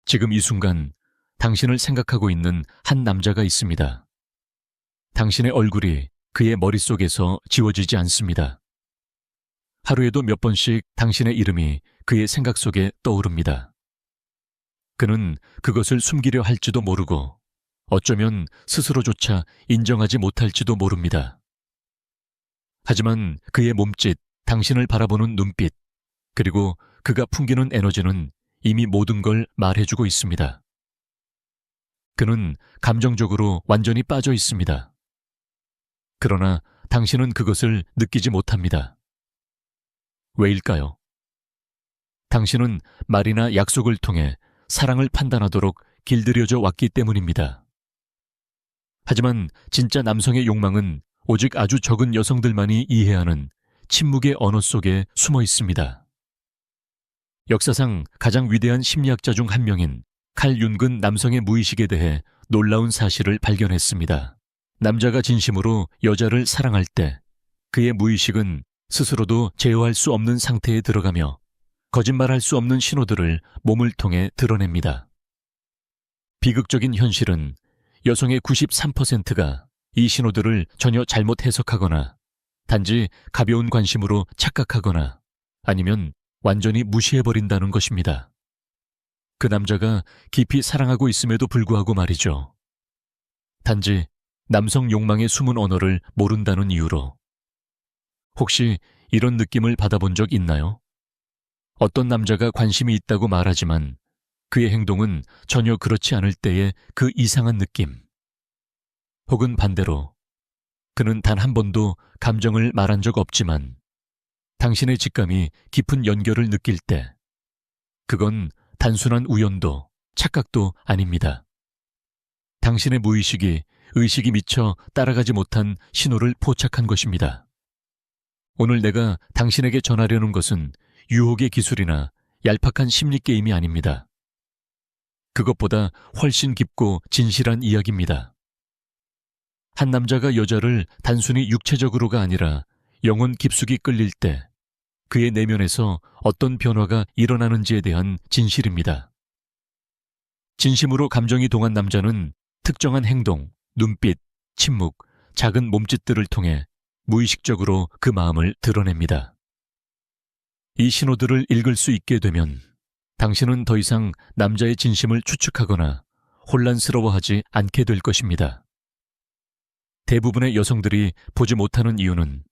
지금 이 순간 당신을 생각하고 있는 한 남자가 있습니다. 당신의 얼굴이 그의 머릿속에서 지워지지 않습니다. 하루에도 몇 번씩 당신의 이름이 그의 생각 속에 떠오릅니다. 그는 그것을 숨기려 할지도 모르고 어쩌면 스스로조차 인정하지 못할지도 모릅니다. 하지만 그의 몸짓, 당신을 바라보는 눈빛, 그리고 그가 풍기는 에너지는 이미 모든 걸 말해주고 있습니다. 그는 감정적으로 완전히 빠져 있습니다. 그러나 당신은 그것을 느끼지 못합니다. 왜일까요? 당신은 말이나 약속을 통해 사랑을 판단하도록 길들여져 왔기 때문입니다. 하지만 진짜 남성의 욕망은 오직 아주 적은 여성들만이 이해하는 침묵의 언어 속에 숨어 있습니다. 역사상 가장 위대한 심리학자 중 한 명인 칼 윤근 남성의 무의식에 대해 놀라운 사실을 발견했습니다. 남자가 진심으로 여자를 사랑할 때 그의 무의식은 스스로도 제어할 수 없는 상태에 들어가며 거짓말할 수 없는 신호들을 몸을 통해 드러냅니다. 비극적인 현실은 여성의 93%가 이 신호들을 전혀 잘못 해석하거나 단지 가벼운 관심으로 착각하거나 아니면 완전히 무시해버린다는 것입니다. 그 남자가 깊이 사랑하고 있음에도 불구하고 말이죠. 단지 남성 욕망의 숨은 언어를 모른다는 이유로. 혹시 이런 느낌을 받아본 적 있나요? 어떤 남자가 관심이 있다고 말하지만 그의 행동은 전혀 그렇지 않을 때의 그 이상한 느낌. 혹은 반대로 그는 단 한 번도 감정을 말한 적 없지만 당신의 직감이 깊은 연결을 느낄 때 그건 단순한 우연도 착각도 아닙니다. 당신의 무의식이 의식이 미처 따라가지 못한 신호를 포착한 것입니다. 오늘 내가 당신에게 전하려는 것은 유혹의 기술이나 얄팍한 심리 게임이 아닙니다. 그것보다 훨씬 깊고 진실한 이야기입니다. 한 남자가 여자를 단순히 육체적으로가 아니라 영혼 깊숙이 끌릴 때 그의 내면에서 어떤 변화가 일어나는지에 대한 진실입니다. 진심으로 감정이 동한 남자는 특정한 행동, 눈빛, 침묵, 작은 몸짓들을 통해 무의식적으로 그 마음을 드러냅니다. 이 신호들을 읽을 수 있게 되면 당신은 더 이상 남자의 진심을 추측하거나 혼란스러워하지 않게 될 것입니다. 대부분의 여성들이 보지 못하는 이유는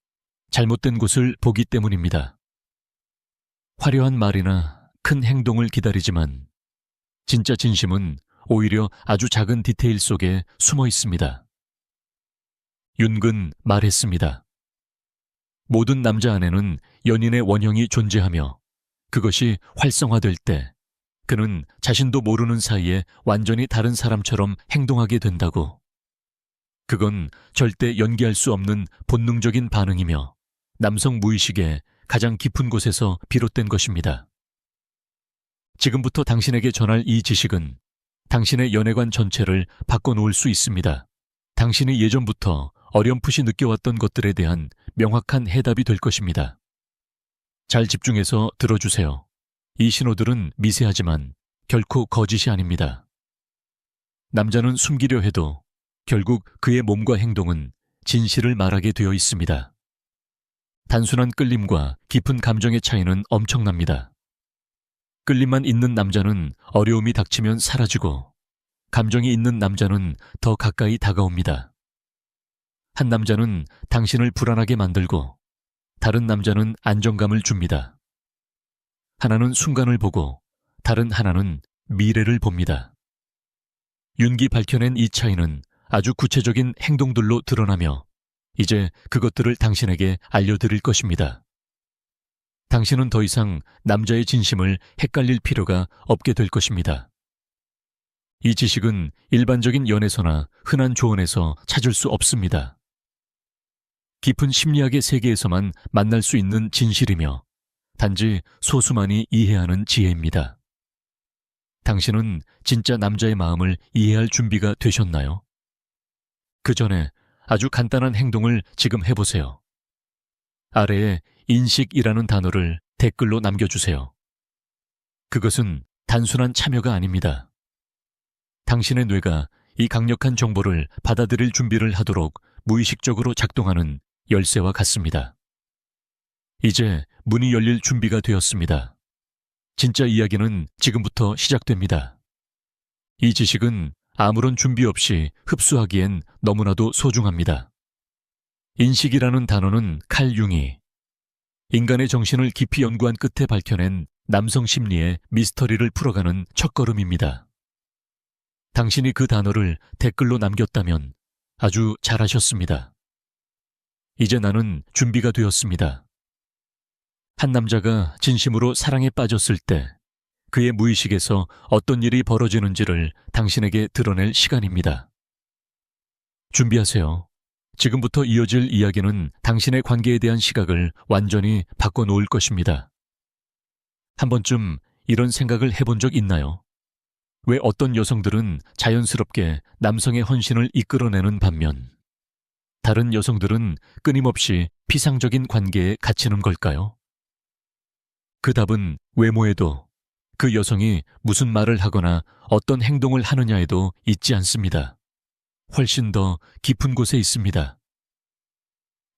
잘못된 곳을 보기 때문입니다. 화려한 말이나 큰 행동을 기다리지만 진짜 진심은 오히려 아주 작은 디테일 속에 숨어 있습니다. 윤근 말했습니다. 모든 남자 안에는 연인의 원형이 존재하며 그것이 활성화될 때 그는 자신도 모르는 사이에 완전히 다른 사람처럼 행동하게 된다고. 그건 절대 연기할 수 없는 본능적인 반응이며 남성 무의식의 가장 깊은 곳에서 비롯된 것입니다. 지금부터 당신에게 전할 이 지식은 당신의 연애관 전체를 바꿔놓을 수 있습니다. 당신이 예전부터 어렴풋이 느껴왔던 것들에 대한 명확한 해답이 될 것입니다. 잘 집중해서 들어주세요. 이 신호들은 미세하지만 결코 거짓이 아닙니다. 남자는 숨기려 해도 결국 그의 몸과 행동은 진실을 말하게 되어 있습니다. 단순한 끌림과 깊은 감정의 차이는 엄청납니다. 끌림만 있는 남자는 어려움이 닥치면 사라지고 감정이 있는 남자는 더 가까이 다가옵니다. 한 남자는 당신을 불안하게 만들고 다른 남자는 안정감을 줍니다. 하나는 순간을 보고 다른 하나는 미래를 봅니다. 윤기 밝혀낸 이 차이는 아주 구체적인 행동들로 드러나며 이제 그것들을 당신에게 알려드릴 것입니다. 당신은 더 이상 남자의 진심을 헷갈릴 필요가 없게 될 것입니다. 이 지식은 일반적인 연애서나 흔한 조언에서 찾을 수 없습니다. 깊은 심리학의 세계에서만 만날 수 있는 진실이며 단지 소수만이 이해하는 지혜입니다. 당신은 진짜 남자의 마음을 이해할 준비가 되셨나요? 그 전에 아주 간단한 행동을 지금 해보세요. 아래에 인식이라는 단어를 댓글로 남겨주세요. 그것은 단순한 참여가 아닙니다. 당신의 뇌가 이 강력한 정보를 받아들일 준비를 하도록 무의식적으로 작동하는 열쇠와 같습니다. 이제 문이 열릴 준비가 되었습니다. 진짜 이야기는 지금부터 시작됩니다. 이 지식은 아무런 준비 없이 흡수하기엔 너무나도 소중합니다. 인식이라는 단어는 칼 융이 인간의 정신을 깊이 연구한 끝에 밝혀낸 남성 심리의 미스터리를 풀어가는 첫걸음입니다. 당신이 그 단어를 댓글로 남겼다면 아주 잘하셨습니다. 이제 나는 준비가 되었습니다. 한 남자가 진심으로 사랑에 빠졌을 때 그의 무의식에서 어떤 일이 벌어지는지를 당신에게 드러낼 시간입니다. 준비하세요. 지금부터 이어질 이야기는 당신의 관계에 대한 시각을 완전히 바꿔놓을 것입니다. 한 번쯤 이런 생각을 해본 적 있나요? 왜 어떤 여성들은 자연스럽게 남성의 헌신을 이끌어내는 반면 다른 여성들은 끊임없이 피상적인 관계에 갇히는 걸까요? 그 답은 외모에도 그 여성이 무슨 말을 하거나 어떤 행동을 하느냐에도 있지 않습니다. 훨씬 더 깊은 곳에 있습니다.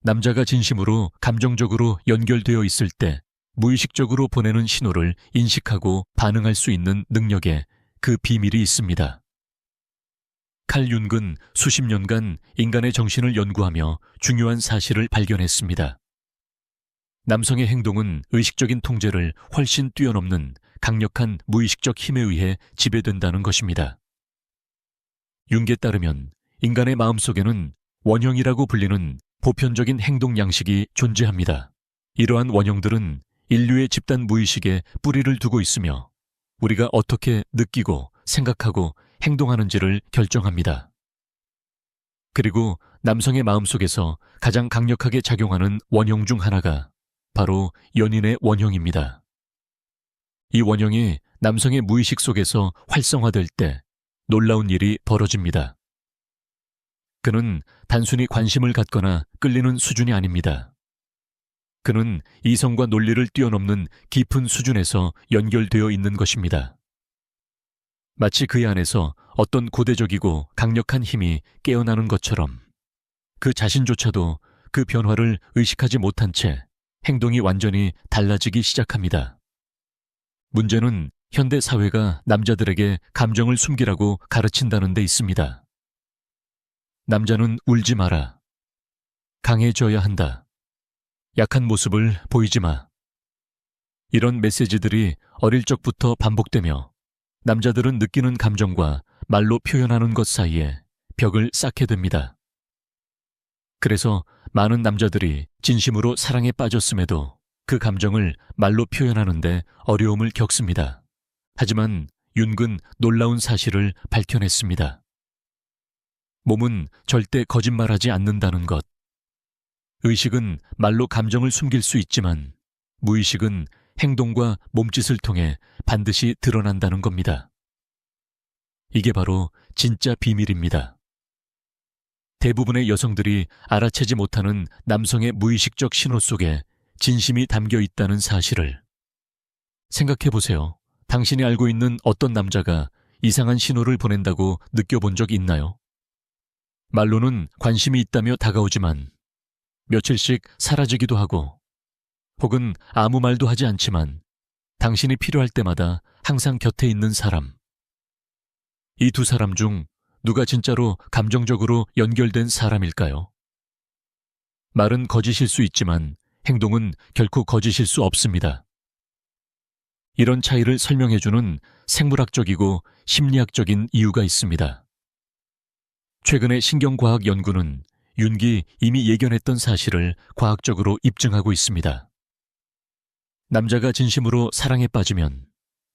남자가 진심으로 감정적으로 연결되어 있을 때 무의식적으로 보내는 신호를 인식하고 반응할 수 있는 능력에 그 비밀이 있습니다. 칼 융은 수십 년간 인간의 정신을 연구하며 중요한 사실을 발견했습니다. 남성의 행동은 의식적인 통제를 훨씬 뛰어넘는 강력한 무의식적 힘에 의해 지배된다는 것입니다. 융에 따르면 인간의 마음속에는 원형이라고 불리는 보편적인 행동 양식이 존재합니다. 이러한 원형들은 인류의 집단 무의식에 뿌리를 두고 있으며 우리가 어떻게 느끼고 생각하고 행동하는지를 결정합니다. 그리고 남성의 마음속에서 가장 강력하게 작용하는 원형 중 하나가 바로 연인의 원형입니다. 이 원형이 남성의 무의식 속에서 활성화될 때 놀라운 일이 벌어집니다. 그는 단순히 관심을 갖거나 끌리는 수준이 아닙니다. 그는 이성과 논리를 뛰어넘는 깊은 수준에서 연결되어 있는 것입니다. 마치 그의 안에서 어떤 고대적이고 강력한 힘이 깨어나는 것처럼 그 자신조차도 그 변화를 의식하지 못한 채 행동이 완전히 달라지기 시작합니다. 문제는 현대 사회가 남자들에게 감정을 숨기라고 가르친다는 데 있습니다. 남자는 울지 마라. 강해져야 한다. 약한 모습을 보이지 마. 이런 메시지들이 어릴 적부터 반복되며 남자들은 느끼는 감정과 말로 표현하는 것 사이에 벽을 쌓게 됩니다. 그래서 많은 남자들이 진심으로 사랑에 빠졌음에도 그 감정을 말로 표현하는데 어려움을 겪습니다. 하지만 융은 놀라운 사실을 밝혀냈습니다. 몸은 절대 거짓말하지 않는다는 것. 의식은 말로 감정을 숨길 수 있지만 무의식은 행동과 몸짓을 통해 반드시 드러난다는 겁니다. 이게 바로 진짜 비밀입니다. 대부분의 여성들이 알아채지 못하는 남성의 무의식적 신호 속에 진심이 담겨 있다는 사실을 생각해 보세요. 당신이 알고 있는 어떤 남자가 이상한 신호를 보낸다고 느껴본 적 있나요? 말로는 관심이 있다며 다가오지만 며칠씩 사라지기도 하고 혹은 아무 말도 하지 않지만 당신이 필요할 때마다 항상 곁에 있는 사람. 이 두 사람 중 누가 진짜로 감정적으로 연결된 사람일까요? 말은 거짓일 수 있지만 행동은 결코 거짓일 수 없습니다. 이런 차이를 설명해주는 생물학적이고 심리학적인 이유가 있습니다. 최근의 신경과학 연구는 융이 이미 예견했던 사실을 과학적으로 입증하고 있습니다. 남자가 진심으로 사랑에 빠지면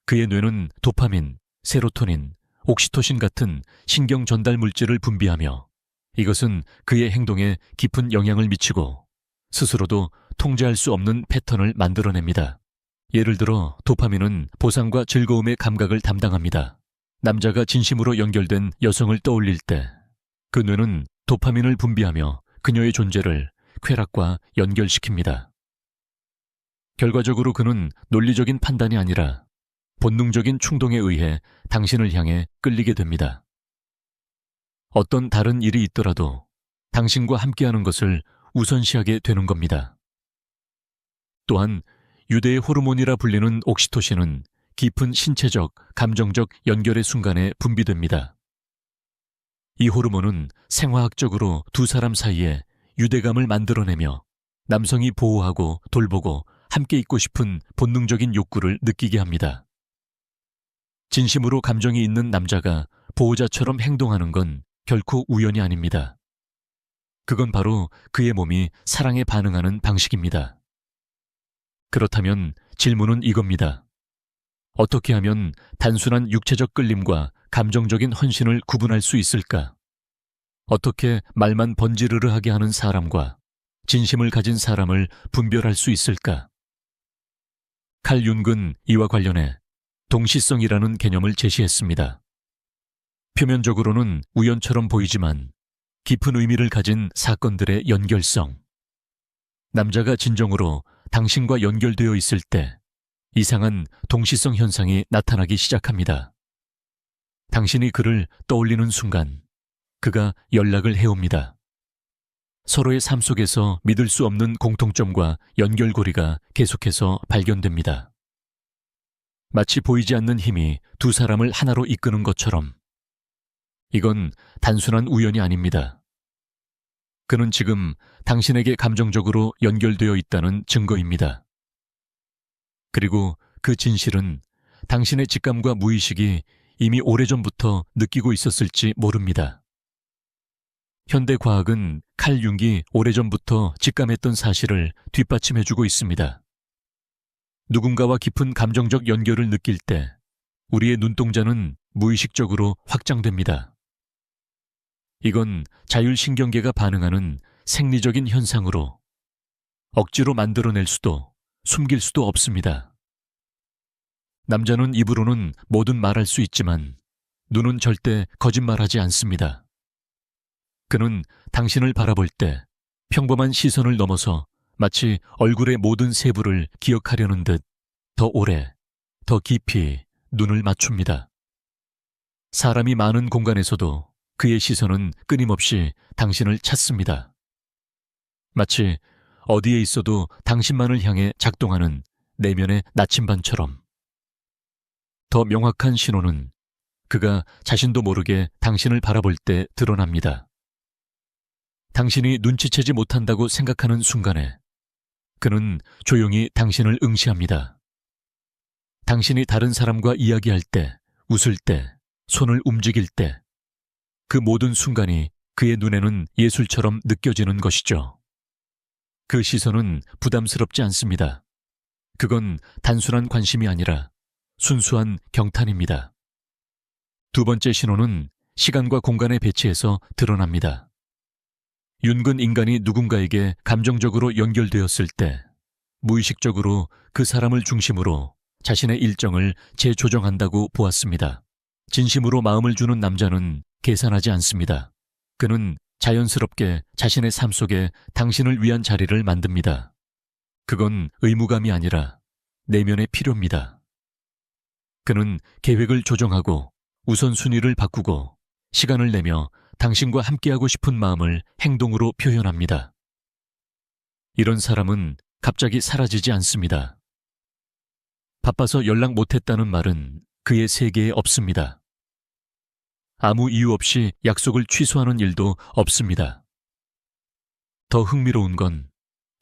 그의 뇌는 도파민, 세로토닌, 옥시토신 같은 신경 전달 물질을 분비하며 이것은 그의 행동에 깊은 영향을 미치고 스스로도 통제할 수 없는 패턴을 만들어냅니다. 예를 들어 도파민은 보상과 즐거움의 감각을 담당합니다. 남자가 진심으로 연결된 여성을 떠올릴 때 그 뇌는 도파민을 분비하며 그녀의 존재를 쾌락과 연결시킵니다. 결과적으로 그는 논리적인 판단이 아니라 본능적인 충동에 의해 당신을 향해 끌리게 됩니다. 어떤 다른 일이 있더라도 당신과 함께하는 것을 우선시하게 되는 겁니다. 또한 유대의 호르몬이라 불리는 옥시토신은 깊은 신체적, 감정적 연결의 순간에 분비됩니다. 이 호르몬은 생화학적으로 두 사람 사이에 유대감을 만들어내며 남성이 보호하고 돌보고 함께 있고 싶은 본능적인 욕구를 느끼게 합니다. 진심으로 감정이 있는 남자가 보호자처럼 행동하는 건 결코 우연이 아닙니다. 그건 바로 그의 몸이 사랑에 반응하는 방식입니다. 그렇다면 질문은 이겁니다. 어떻게 하면 단순한 육체적 끌림과 감정적인 헌신을 구분할 수 있을까? 어떻게 말만 번지르르하게 하는 사람과 진심을 가진 사람을 분별할 수 있을까? 칼 융은 이와 관련해 동시성이라는 개념을 제시했습니다. 표면적으로는 우연처럼 보이지만 깊은 의미를 가진 사건들의 연결성. 남자가 진정으로 당신과 연결되어 있을 때 이상한 동시성 현상이 나타나기 시작합니다. 당신이 그를 떠올리는 순간 그가 연락을 해옵니다. 서로의 삶 속에서 믿을 수 없는 공통점과 연결고리가 계속해서 발견됩니다. 마치 보이지 않는 힘이 두 사람을 하나로 이끄는 것처럼. 이건 단순한 우연이 아닙니다. 그는 지금 당신에게 감정적으로 연결되어 있다는 증거입니다. 그리고 그 진실은 당신의 직감과 무의식이 이미 오래전부터 느끼고 있었을지 모릅니다. 현대 과학은 칼 융이 오래전부터 직감했던 사실을 뒷받침해주고 있습니다. 누군가와 깊은 감정적 연결을 느낄 때 우리의 눈동자는 무의식적으로 확장됩니다. 이건 자율신경계가 반응하는 생리적인 현상으로 억지로 만들어낼 수도 숨길 수도 없습니다. 남자는 입으로는 뭐든 말할 수 있지만 눈은 절대 거짓말하지 않습니다. 그는 당신을 바라볼 때 평범한 시선을 넘어서 마치 얼굴의 모든 세부를 기억하려는 듯 더 오래, 더 깊이 눈을 맞춥니다. 사람이 많은 공간에서도 그의 시선은 끊임없이 당신을 찾습니다. 마치 어디에 있어도 당신만을 향해 작동하는 내면의 나침반처럼. 더 명확한 신호는 그가 자신도 모르게 당신을 바라볼 때 드러납니다. 당신이 눈치채지 못한다고 생각하는 순간에 그는 조용히 당신을 응시합니다. 당신이 다른 사람과 이야기할 때, 웃을 때, 손을 움직일 때, 그 모든 순간이 그의 눈에는 예술처럼 느껴지는 것이죠. 그 시선은 부담스럽지 않습니다. 그건 단순한 관심이 아니라 순수한 경탄입니다. 두 번째 신호는 시간과 공간의 배치에서 드러납니다. 윤근 인간이 누군가에게 감정적으로 연결되었을 때 무의식적으로 그 사람을 중심으로 자신의 일정을 재조정한다고 보았습니다. 진심으로 마음을 주는 남자는 계산하지 않습니다. 그는 자연스럽게 자신의 삶 속에 당신을 위한 자리를 만듭니다. 그건 의무감이 아니라 내면의 필요입니다. 그는 계획을 조정하고 우선순위를 바꾸고 시간을 내며 당신과 함께하고 싶은 마음을 행동으로 표현합니다. 이런 사람은 갑자기 사라지지 않습니다. 바빠서 연락 못했다는 말은 그의 세계에 없습니다. 아무 이유 없이 약속을 취소하는 일도 없습니다. 더 흥미로운 건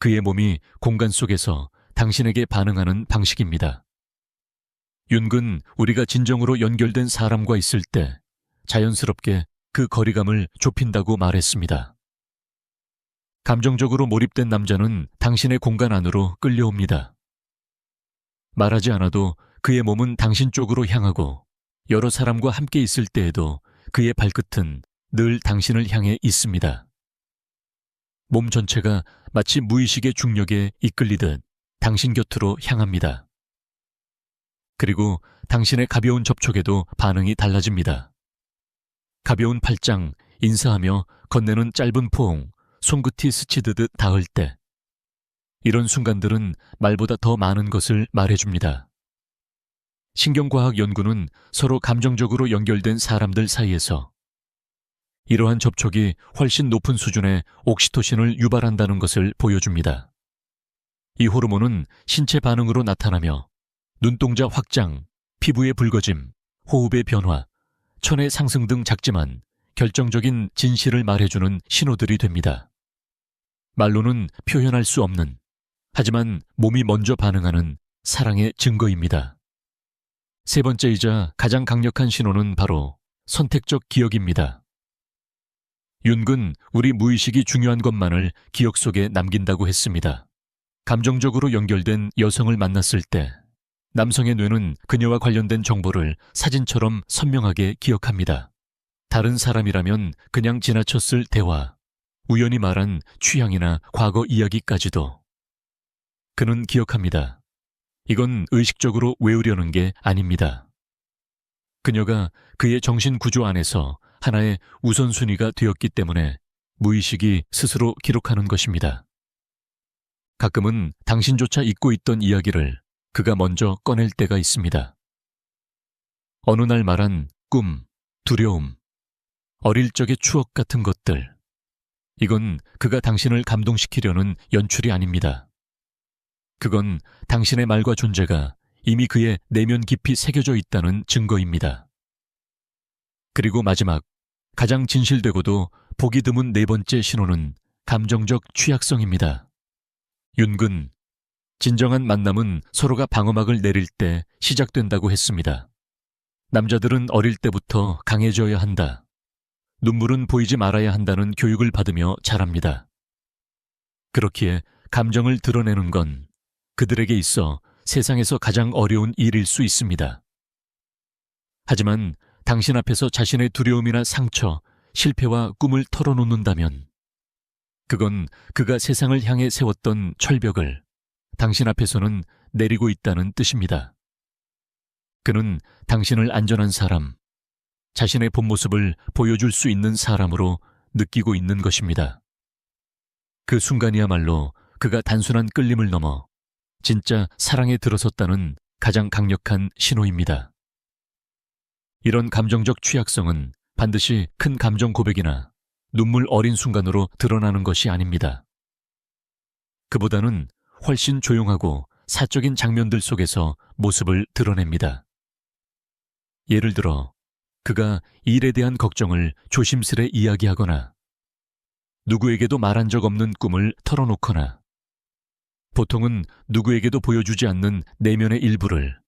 그의 몸이 공간 속에서 당신에게 반응하는 방식입니다. 윤근 우리가 진정으로 연결된 사람과 있을 때 자연스럽게 그 거리감을 좁힌다고 말했습니다. 감정적으로 몰입된 남자는 당신의 공간 안으로 끌려옵니다. 말하지 않아도 그의 몸은 당신 쪽으로 향하고 여러 사람과 함께 있을 때에도 그의 발끝은 늘 당신을 향해 있습니다. 몸 전체가 마치 무의식의 중력에 이끌리듯 당신 곁으로 향합니다. 그리고 당신의 가벼운 접촉에도 반응이 달라집니다. 가벼운 팔짱, 인사하며 건네는 짧은 포옹, 손끝이 스치듯 닿을 때 이런 순간들은 말보다 더 많은 것을 말해줍니다. 신경과학 연구는 서로 감정적으로 연결된 사람들 사이에서 이러한 접촉이 훨씬 높은 수준의 옥시토신을 유발한다는 것을 보여줍니다. 이 호르몬은 신체 반응으로 나타나며 눈동자 확장, 피부의 붉어짐, 호흡의 변화, 천의 상승 등 작지만 결정적인 진실을 말해주는 신호들이 됩니다. 말로는 표현할 수 없는, 하지만 몸이 먼저 반응하는 사랑의 증거입니다. 세 번째이자 가장 강력한 신호는 바로 선택적 기억입니다. 윤근 우리 무의식이 중요한 것만을 기억 속에 남긴다고 했습니다. 감정적으로 연결된 여성을 만났을 때 남성의 뇌는 그녀와 관련된 정보를 사진처럼 선명하게 기억합니다. 다른 사람이라면 그냥 지나쳤을 대화, 우연히 말한 취향이나 과거 이야기까지도 그는 기억합니다. 이건 의식적으로 외우려는 게 아닙니다. 그녀가 그의 정신 구조 안에서 하나의 우선순위가 되었기 때문에 무의식이 스스로 기록하는 것입니다. 가끔은 당신조차 잊고 있던 이야기를 그가 먼저 꺼낼 때가 있습니다. 어느 날 말한 꿈, 두려움, 어릴 적의 추억 같은 것들. 이건 그가 당신을 감동시키려는 연출이 아닙니다. 그건 당신의 말과 존재가 이미 그의 내면 깊이 새겨져 있다는 증거입니다. 그리고 마지막, 가장 진실되고도 보기 드문 네 번째 신호는 감정적 취약성입니다. 윤근, 진정한 만남은 서로가 방어막을 내릴 때 시작된다고 했습니다. 남자들은 어릴 때부터 강해져야 한다. 눈물은 보이지 말아야 한다는 교육을 받으며 자랍니다. 그렇기에 감정을 드러내는 건 그들에게 있어 세상에서 가장 어려운 일일 수 있습니다. 하지만 당신 앞에서 자신의 두려움이나 상처, 실패와 꿈을 털어놓는다면 그건 그가 세상을 향해 세웠던 철벽을 당신 앞에서는 내리고 있다는 뜻입니다. 그는 당신을 안전한 사람, 자신의 본 모습을 보여줄 수 있는 사람으로 느끼고 있는 것입니다. 그 순간이야말로 그가 단순한 끌림을 넘어 진짜 사랑에 들어섰다는 가장 강력한 신호입니다. 이런 감정적 취약성은 반드시 큰 감정 고백이나 눈물 어린 순간으로 드러나는 것이 아닙니다. 그보다는 훨씬 조용하고 사적인 장면들 속에서 모습을 드러냅니다. 예를 들어, 그가 일에 대한 걱정을 조심스레 이야기하거나 누구에게도 말한 적 없는 꿈을 털어놓거나 보통은 누구에게도 보여주지 않는 내면의 일부를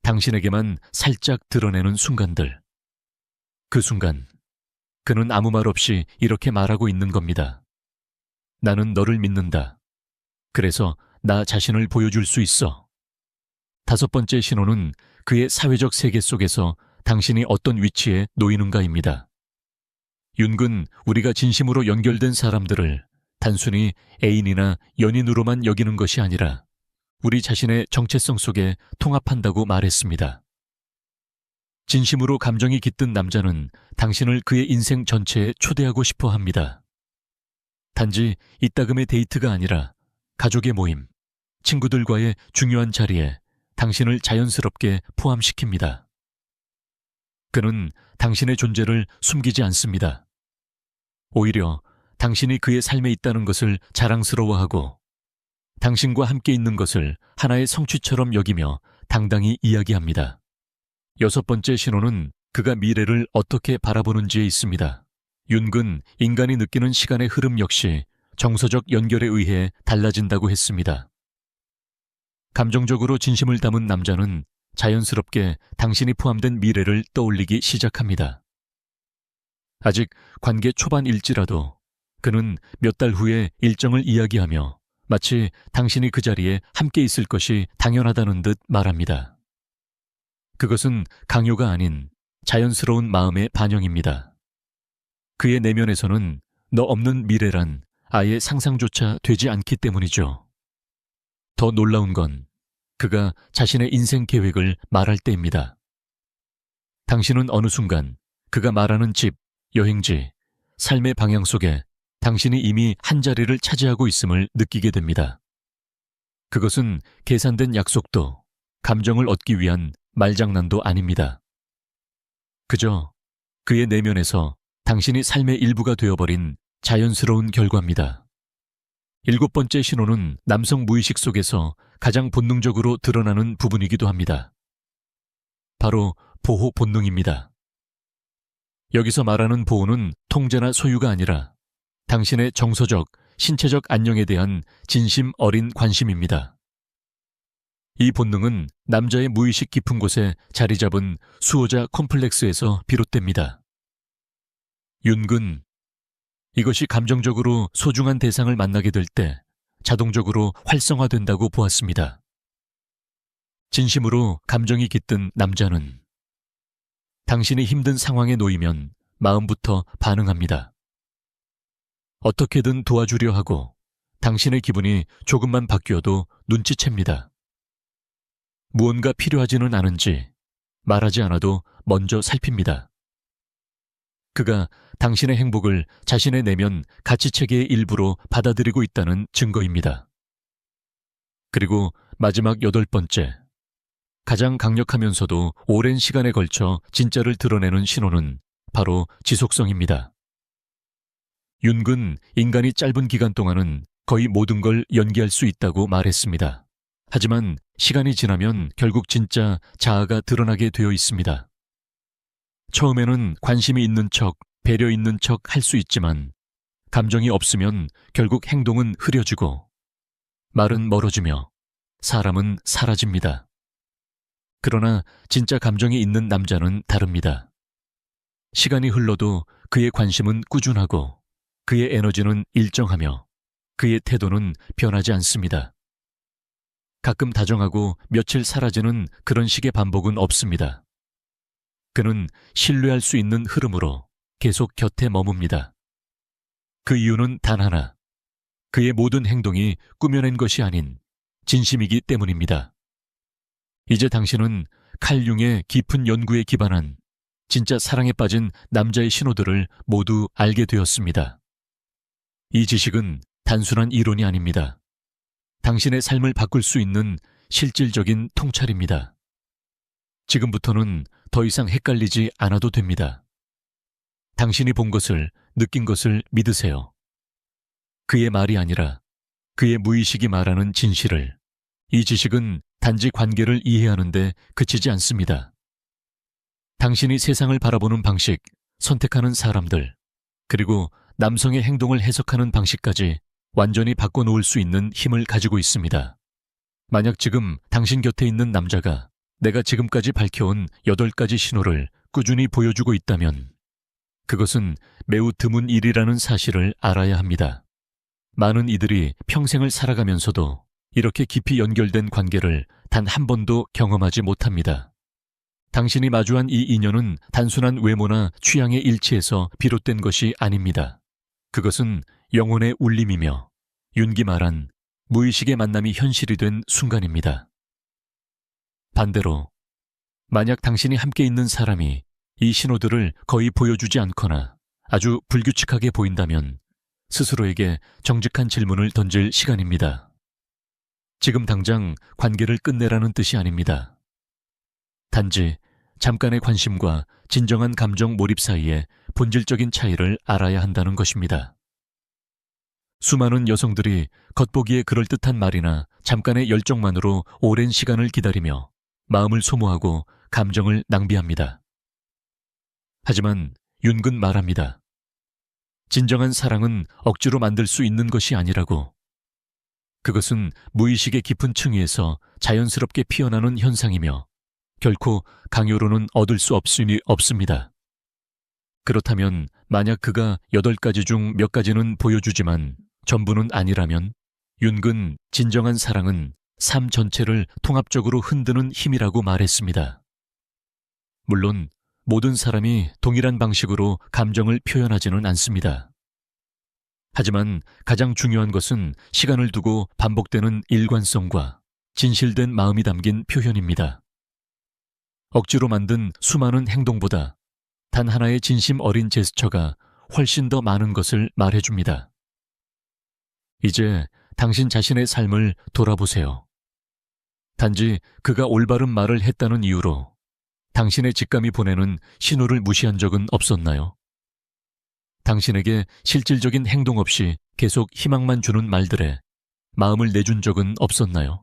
당신에게만 살짝 드러내는 순간들. 그 순간, 그는 아무 말 없이 이렇게 말하고 있는 겁니다. 나는 너를 믿는다. 그래서 나 자신을 보여줄 수 있어. 다섯 번째 신호는 그의 사회적 세계 속에서 당신이 어떤 위치에 놓이는가입니다. 윤근 우리가 진심으로 연결된 사람들을 단순히 애인이나 연인으로만 여기는 것이 아니라 우리 자신의 정체성 속에 통합한다고 말했습니다. 진심으로 감정이 깃든 남자는 당신을 그의 인생 전체에 초대하고 싶어 합니다. 단지 이따금의 데이트가 아니라 가족의 모임, 친구들과의 중요한 자리에 당신을 자연스럽게 포함시킵니다. 그는 당신의 존재를 숨기지 않습니다. 오히려 당신이 그의 삶에 있다는 것을 자랑스러워하고 당신과 함께 있는 것을 하나의 성취처럼 여기며 당당히 이야기합니다. 여섯 번째 신호는 그가 미래를 어떻게 바라보는지에 있습니다. 윤근 인간이 느끼는 시간의 흐름 역시 정서적 연결에 의해 달라진다고 했습니다. 감정적으로 진심을 담은 남자는 자연스럽게 당신이 포함된 미래를 떠올리기 시작합니다. 아직 관계 초반일지라도 그는 몇 달 후에 일정을 이야기하며 마치 당신이 그 자리에 함께 있을 것이 당연하다는 듯 말합니다. 그것은 강요가 아닌 자연스러운 마음의 반영입니다. 그의 내면에서는 너 없는 미래란 아예 상상조차 되지 않기 때문이죠. 더 놀라운 건 그가 자신의 인생 계획을 말할 때입니다. 당신은 어느 순간 그가 말하는 집, 여행지, 삶의 방향 속에 당신이 이미 한 자리를 차지하고 있음을 느끼게 됩니다. 그것은 계산된 약속도 감정을 얻기 위한 말장난도 아닙니다. 그저 그의 내면에서 당신이 삶의 일부가 되어버린 자연스러운 결과입니다. 7번째 신호는 남성 무의식 속에서 가장 본능적으로 드러나는 부분이기도 합니다. 바로 보호 본능입니다. 여기서 말하는 보호는 통제나 소유가 아니라 당신의 정서적, 신체적 안녕에 대한 진심 어린 관심입니다. 이 본능은 남자의 무의식 깊은 곳에 자리 잡은 수호자 콤플렉스에서 비롯됩니다. 윤근, 이것이 감정적으로 소중한 대상을 만나게 될 때 자동적으로 활성화된다고 보았습니다. 진심으로 감정이 깃든 남자는 당신이 힘든 상황에 놓이면 마음부터 반응합니다. 어떻게든 도와주려 하고 당신의 기분이 조금만 바뀌어도 눈치챕니다. 무언가 필요하지는 않은지 말하지 않아도 먼저 살핍니다. 그가 당신의 행복을 자신의 내면 가치체계의 일부로 받아들이고 있다는 증거입니다. 그리고 마지막 8번째, 가장 강력하면서도 오랜 시간에 걸쳐 진짜를 드러내는 신호는 바로 지속성입니다. 윤근 인간이 짧은 기간 동안은 거의 모든 걸 연기할 수 있다고 말했습니다. 하지만 시간이 지나면 결국 진짜 자아가 드러나게 되어 있습니다. 처음에는 관심이 있는 척, 배려 있는 척 할 수 있지만 감정이 없으면 결국 행동은 흐려지고 말은 멀어지며 사람은 사라집니다. 그러나 진짜 감정이 있는 남자는 다릅니다. 시간이 흘러도 그의 관심은 꾸준하고 그의 에너지는 일정하며 그의 태도는 변하지 않습니다. 가끔 다정하고 며칠 사라지는 그런 식의 반복은 없습니다. 그는 신뢰할 수 있는 흐름으로 계속 곁에 머뭅니다. 그 이유는 단 하나, 그의 모든 행동이 꾸며낸 것이 아닌 진심이기 때문입니다. 이제 당신은 칼 융의 깊은 연구에 기반한 진짜 사랑에 빠진 남자의 신호들을 모두 알게 되었습니다. 이 지식은 단순한 이론이 아닙니다. 당신의 삶을 바꿀 수 있는 실질적인 통찰입니다. 지금부터는 더 이상 헷갈리지 않아도 됩니다. 당신이 본 것을, 느낀 것을 믿으세요. 그의 말이 아니라 그의 무의식이 말하는 진실을. 이 지식은 단지 관계를 이해하는 데 그치지 않습니다. 당신이 세상을 바라보는 방식, 선택하는 사람들, 그리고 남성의 행동을 해석하는 방식까지 완전히 바꿔놓을 수 있는 힘을 가지고 있습니다. 만약 지금 당신 곁에 있는 남자가 내가 지금까지 밝혀온 8가지 신호를 꾸준히 보여주고 있다면 그것은 매우 드문 일이라는 사실을 알아야 합니다. 많은 이들이 평생을 살아가면서도 이렇게 깊이 연결된 관계를 단 한 번도 경험하지 못합니다. 당신이 마주한 이 인연은 단순한 외모나 취향의 일치에서 비롯된 것이 아닙니다. 그것은 영혼의 울림이며 윤기 말한 무의식의 만남이 현실이 된 순간입니다. 반대로 만약 당신이 함께 있는 사람이 이 신호들을 거의 보여주지 않거나 아주 불규칙하게 보인다면 스스로에게 정직한 질문을 던질 시간입니다. 지금 당장 관계를 끝내라는 뜻이 아닙니다. 단지 잠깐의 관심과 진정한 감정 몰입 사이의 본질적인 차이를 알아야 한다는 것입니다. 수많은 여성들이 겉보기에 그럴듯한 말이나 잠깐의 열정만으로 오랜 시간을 기다리며 마음을 소모하고 감정을 낭비합니다. 하지만 윤근 말합니다. 진정한 사랑은 억지로 만들 수 있는 것이 아니라고. 그것은 무의식의 깊은 층위에서 자연스럽게 피어나는 현상이며 결코 강요로는 얻을 수 없습니다. 그렇다면 만약 그가 8가지 중 몇 가지는 보여주지만 전부는 아니라면 윤근 진정한 사랑은 삶 전체를 통합적으로 흔드는 힘이라고 말했습니다. 물론 모든 사람이 동일한 방식으로 감정을 표현하지는 않습니다. 하지만 가장 중요한 것은 시간을 두고 반복되는 일관성과 진실된 마음이 담긴 표현입니다. 억지로 만든 수많은 행동보다 단 하나의 진심 어린 제스처가 훨씬 더 많은 것을 말해줍니다. 이제 당신 자신의 삶을 돌아보세요. 단지 그가 올바른 말을 했다는 이유로 당신의 직감이 보내는 신호를 무시한 적은 없었나요? 당신에게 실질적인 행동 없이 계속 희망만 주는 말들에 마음을 내준 적은 없었나요?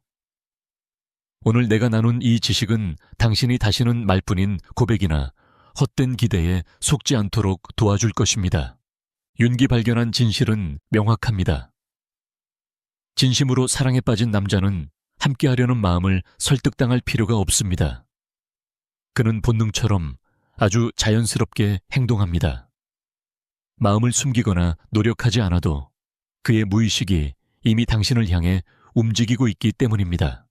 오늘 내가 나눈 이 지식은 당신이 다시는 말뿐인 고백이나 헛된 기대에 속지 않도록 도와줄 것입니다. 윤기 발견한 진실은 명확합니다. 진심으로 사랑에 빠진 남자는 함께하려는 마음을 설득당할 필요가 없습니다. 그는 본능처럼 아주 자연스럽게 행동합니다. 마음을 숨기거나 노력하지 않아도 그의 무의식이 이미 당신을 향해 움직이고 있기 때문입니다.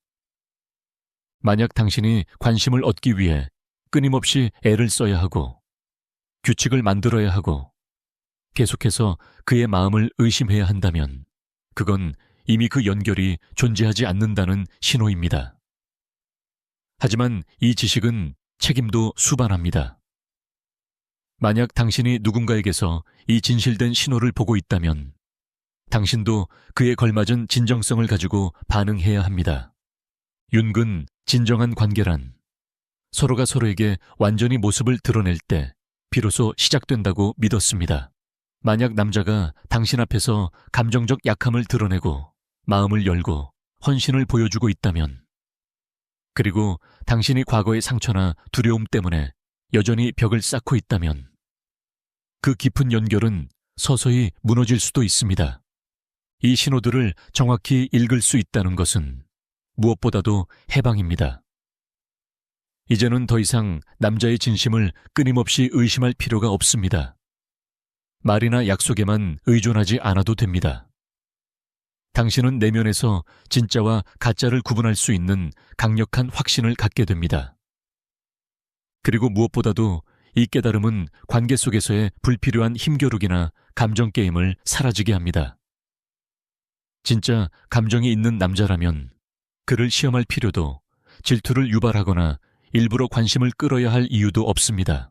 만약 당신이 관심을 얻기 위해 끊임없이 애를 써야 하고 규칙을 만들어야 하고 계속해서 그의 마음을 의심해야 한다면 그건 이미 그 연결이 존재하지 않는다는 신호입니다. 하지만 이 지식은 책임도 수반합니다. 만약 당신이 누군가에게서 이 진실된 신호를 보고 있다면 당신도 그에 걸맞은 진정성을 가지고 반응해야 합니다. 윤근 진정한 관계란 서로가 서로에게 완전히 모습을 드러낼 때 비로소 시작된다고 믿었습니다. 만약 남자가 당신 앞에서 감정적 약함을 드러내고 마음을 열고 헌신을 보여주고 있다면, 그리고 당신이 과거의 상처나 두려움 때문에 여전히 벽을 쌓고 있다면 그 깊은 연결은 서서히 무너질 수도 있습니다. 이 신호들을 정확히 읽을 수 있다는 것은 무엇보다도 해방입니다. 이제는 더 이상 남자의 진심을 끊임없이 의심할 필요가 없습니다. 말이나 약속에만 의존하지 않아도 됩니다. 당신은 내면에서 진짜와 가짜를 구분할 수 있는 강력한 확신을 갖게 됩니다. 그리고 무엇보다도 이 깨달음은 관계 속에서의 불필요한 힘겨루기나 감정 게임을 사라지게 합니다. 진짜 감정이 있는 남자라면 그를 시험할 필요도, 질투를 유발하거나 일부러 관심을 끌어야 할 이유도 없습니다.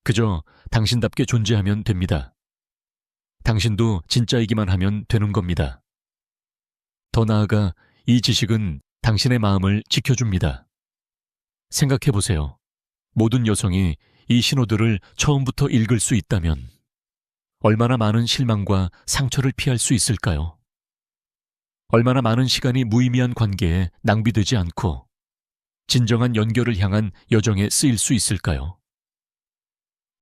그저 당신답게 존재하면 됩니다. 당신도 진짜이기만 하면 되는 겁니다. 더 나아가 이 지식은 당신의 마음을 지켜줍니다. 생각해보세요. 모든 여성이 이 신호들을 처음부터 읽을 수 있다면 얼마나 많은 실망과 상처를 피할 수 있을까요? 얼마나 많은 시간이 무의미한 관계에 낭비되지 않고 진정한 연결을 향한 여정에 쓰일 수 있을까요?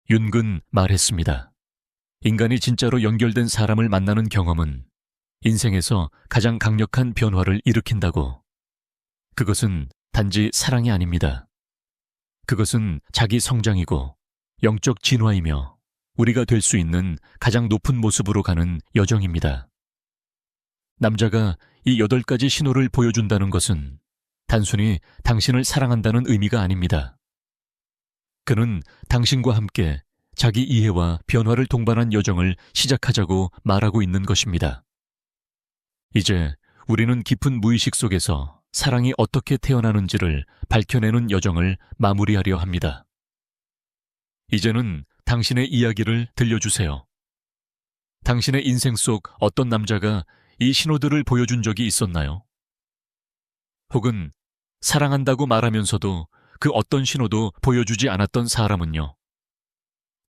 윤근 말했습니다. 인간이 진짜로 연결된 사람을 만나는 경험은 인생에서 가장 강력한 변화를 일으킨다고. 그것은 단지 사랑이 아닙니다. 그것은 자기 성장이고 영적 진화이며 우리가 될 수 있는 가장 높은 모습으로 가는 여정입니다. 남자가 이 8가지 신호를 보여준다는 것은 단순히 당신을 사랑한다는 의미가 아닙니다. 그는 당신과 함께 자기 이해와 변화를 동반한 여정을 시작하자고 말하고 있는 것입니다. 이제 우리는 깊은 무의식 속에서 사랑이 어떻게 태어나는지를 밝혀내는 여정을 마무리하려 합니다. 이제는 당신의 이야기를 들려주세요. 당신의 인생 속 어떤 남자가 이 신호들을 보여준 적이 있었나요? 혹은 사랑한다고 말하면서도 그 어떤 신호도 보여주지 않았던 사람은요?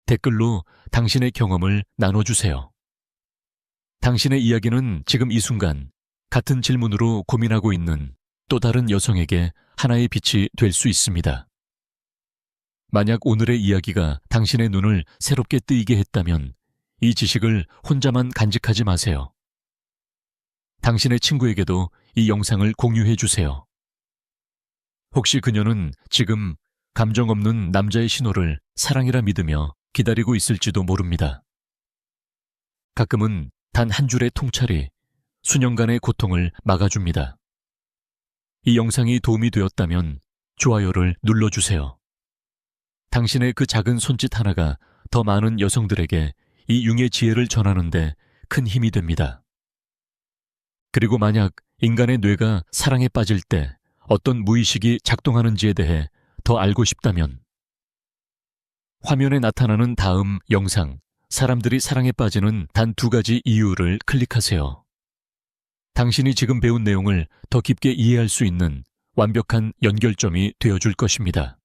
댓글로 당신의 경험을 나눠주세요. 당신의 이야기는 지금 이 순간 같은 질문으로 고민하고 있는 또 다른 여성에게 하나의 빛이 될 수 있습니다. 만약 오늘의 이야기가 당신의 눈을 새롭게 뜨이게 했다면 이 지식을 혼자만 간직하지 마세요. 당신의 친구에게도 이 영상을 공유해 주세요. 혹시 그녀는 지금 감정 없는 남자의 신호를 사랑이라 믿으며 기다리고 있을지도 모릅니다. 가끔은 단 한 줄의 통찰이 수년간의 고통을 막아줍니다. 이 영상이 도움이 되었다면 좋아요를 눌러주세요. 당신의 그 작은 손짓 하나가 더 많은 여성들에게 이 융의 지혜를 전하는데 큰 힘이 됩니다. 그리고 만약 인간의 뇌가 사랑에 빠질 때 어떤 무의식이 작동하는지에 대해 더 알고 싶다면 화면에 나타나는 다음 영상, 사람들이 사랑에 빠지는 단 2가지 이유를 클릭하세요. 당신이 지금 배운 내용을 더 깊게 이해할 수 있는 완벽한 연결점이 되어줄 것입니다.